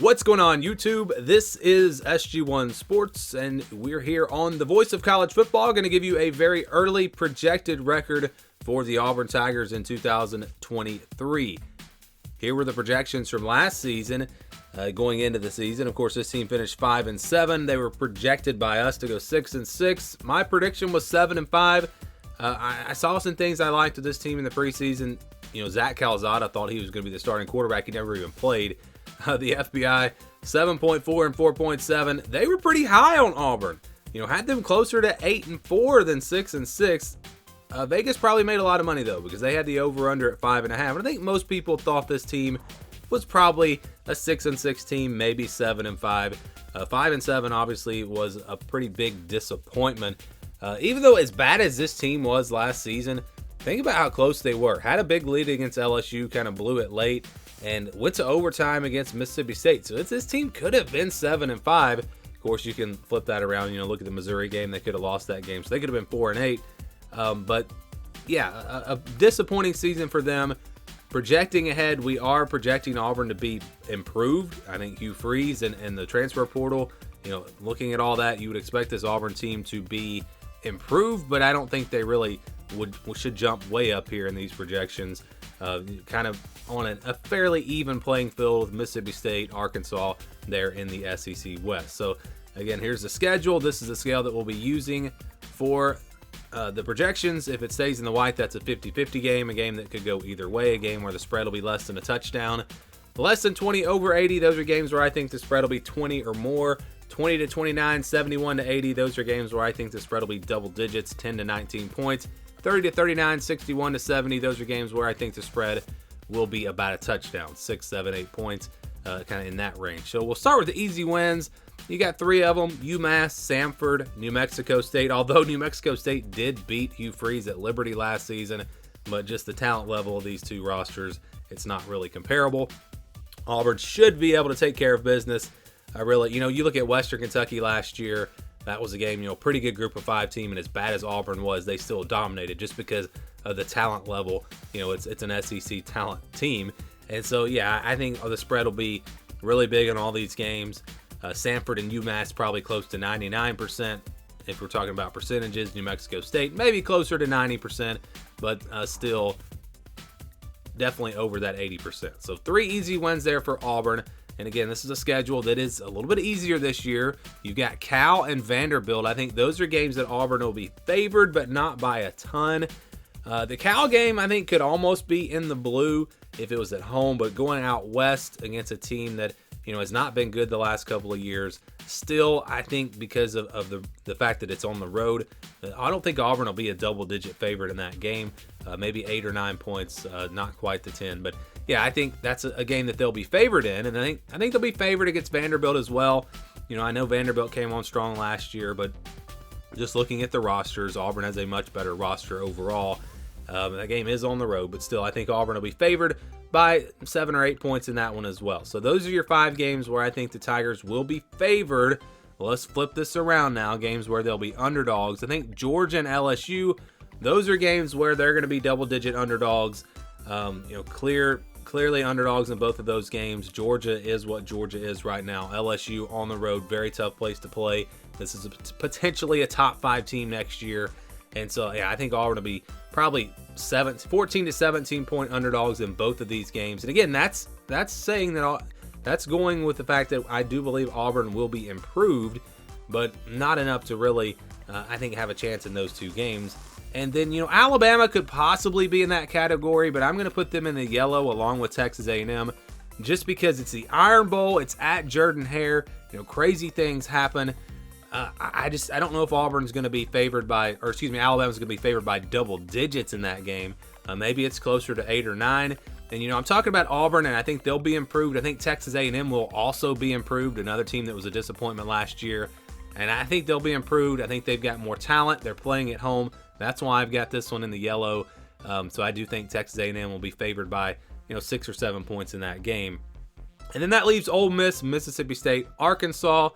What's going on, YouTube? This is SG1 Sports, and we're here on the Voice of College Football. Going to give you a very early projected record for the Auburn Tigers in 2023. Here were the projections from last season going into the season. Of course, this team finished 5-7. They were projected by us to go 6-6. My prediction was 7-5. I saw some things I liked with this team in the preseason. You know, Zach Calzada, thought he was going to be the starting quarterback. He never even played. The FBI 7.4 and 4.7. They were pretty high on Auburn. You know, had them closer to 8-4 than 6-6. Vegas probably made a lot of money though, because they had the over/under at 5.5. I think most people thought this team was probably a 6-6 team, maybe 7-5. 5-7 obviously was a pretty big disappointment. Even though as bad as this team was last season, think about how close they were. Had a big lead against LSU, kind of blew it late, and went to overtime against Mississippi State. So this team could have been 7-5. Of course, you can flip that around. You know, look at the Missouri game; they could have lost that game, so they could have been 4-8. But yeah, a disappointing season for them. Projecting ahead, we are projecting Auburn to be improved. I think Hugh Freeze and the transfer portal. You know, looking at all that, you would expect this Auburn team to be improved, but I don't think they really should jump way up here in these projections. Kind of on a fairly even playing field with Mississippi State, Arkansas there in the SEC West. So again, here's the schedule. This is the scale that we'll be using for the projections. If it stays in the white, that's a 50-50 game, a game that could go either way, a game where the spread will be less than a touchdown. Less than 20 over 80, those are games where I think the spread will be 20 or more. 20-29, 71-80, those are games where I think the spread will be double digits, 10-19 points. 30-39, 61-70, those are games where I think the spread will be about a touchdown, 6, 7, 8 points, kind of in that range. So we'll start with the easy wins. You got three of them: UMass, Samford, New Mexico State. Although New Mexico State did beat Hugh Freeze at Liberty last season, but just the talent level of these two rosters, it's not really comparable. Auburn should be able to take care of business. Really, you know, you look at Western Kentucky last year. That was a game, you know, pretty good group of five team, and as bad as Auburn was, they still dominated just because of the talent level. You know, it's an SEC talent team. And so, yeah, I think the spread will be really big in all these games. Samford and UMass probably close to 99% if we're talking about percentages. New Mexico State maybe closer to 90%, but still definitely over that 80%. So 3 easy wins there for Auburn. And again, this is a schedule that is a little bit easier this year. You've got Cal and Vanderbilt. I think those are games that Auburn will be favored, but not by a ton. The Cal game, I think, could almost be in the blue if it was at home, but going out west against a team that, you know, has not been good the last couple of years. Still, I think because of the fact that it's on the road, I don't think Auburn will be a double-digit favorite in that game. Maybe 8 or 9 points, not quite the 10. But yeah, I think that's a game that they'll be favored in, and I think they'll be favored against Vanderbilt as well. You know, I know Vanderbilt came on strong last year, but just looking at the rosters, Auburn has a much better roster overall. That game is on the road, but still, I think Auburn will be favored by 7 or 8 points in that one as well. So those are your 5 games where I think the Tigers will be favored. Well, let's flip this around now. Games where they'll be underdogs. I think Georgia and LSU, those are games where they're going to be double-digit underdogs. You know, clearly underdogs in both of those games. Georgia is what Georgia is right now. LSU on the road, very tough place to play. This is potentially a top 5 team next year. And so, yeah, I think Auburn will be probably 14 to 17 point underdogs in both of these games. And again, that's saying that that's going with the fact that I do believe Auburn will be improved, but not enough to really, I think, have a chance in those 2 games. And then, you know, Alabama could possibly be in that category, but I'm going to put them in the yellow along with Texas A&M just because it's the Iron Bowl. It's at Jordan-Hare. You know, crazy things happen. I don't know if Alabama's going to be favored by double digits in that game. Maybe it's closer to 8 or 9. And, you know, I'm talking about Auburn, and I think they'll be improved. I think Texas A&M will also be improved, another team that was a disappointment last year. And I think they'll be improved. I think they've got more talent. They're playing at home. That's why I've got this one in the yellow. So I do think Texas A&M will be favored by, you know, 6 or 7 points in that game. And then that leaves Ole Miss, Mississippi State, Arkansas.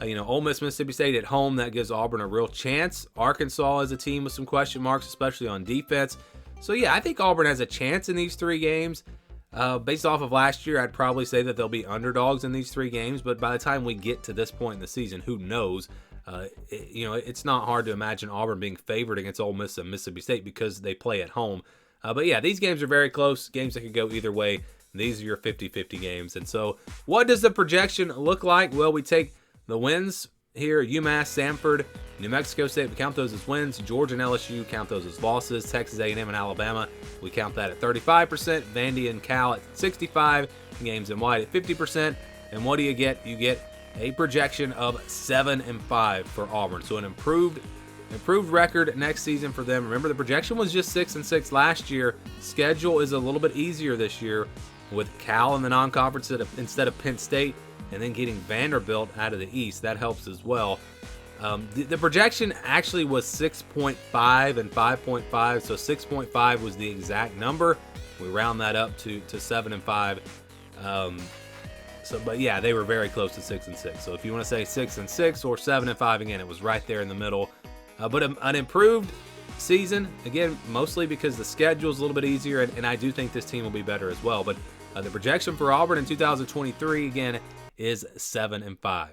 You know, Ole Miss, Mississippi State at home, that gives Auburn a real chance. Arkansas is a team with some question marks, especially on defense. So, yeah, I think Auburn has a chance in these 3 games. Based off of last year, I'd probably say that they'll be underdogs in these 3 games, but by the time we get to this point in the season, who knows? It's not hard to imagine Auburn being favored against Ole Miss and Mississippi State because they play at home. But yeah, these games are very close, games that could go either way. These are your 50-50 games. And so what does the projection look like? Well, we take the wins here: UMass, Samford, New Mexico State, we count those as wins. Georgia and LSU, count those as losses. Texas A&M and Alabama, we count that at 35%. Vandy and Cal at 65%. Games in white at 50%. And what do you get? You get a projection of 7-5 for Auburn. So an improved record next season for them. Remember, the projection was just 6-6 last year. Schedule is a little bit easier this year with Cal in the non-conference instead of Penn State, and then getting Vanderbilt out of the East. That helps as well. The projection actually was 6.5 and 5.5, so 6.5 was the exact number. We round that up to 7-5. But yeah, they were very close to 6-6. So if you want to say 6-6 or 7-5, again, it was right there in the middle. But an improved season, again, mostly because the schedule is a little bit easier, and I do think this team will be better as well. But the projection for Auburn in 2023, again, is 7-5.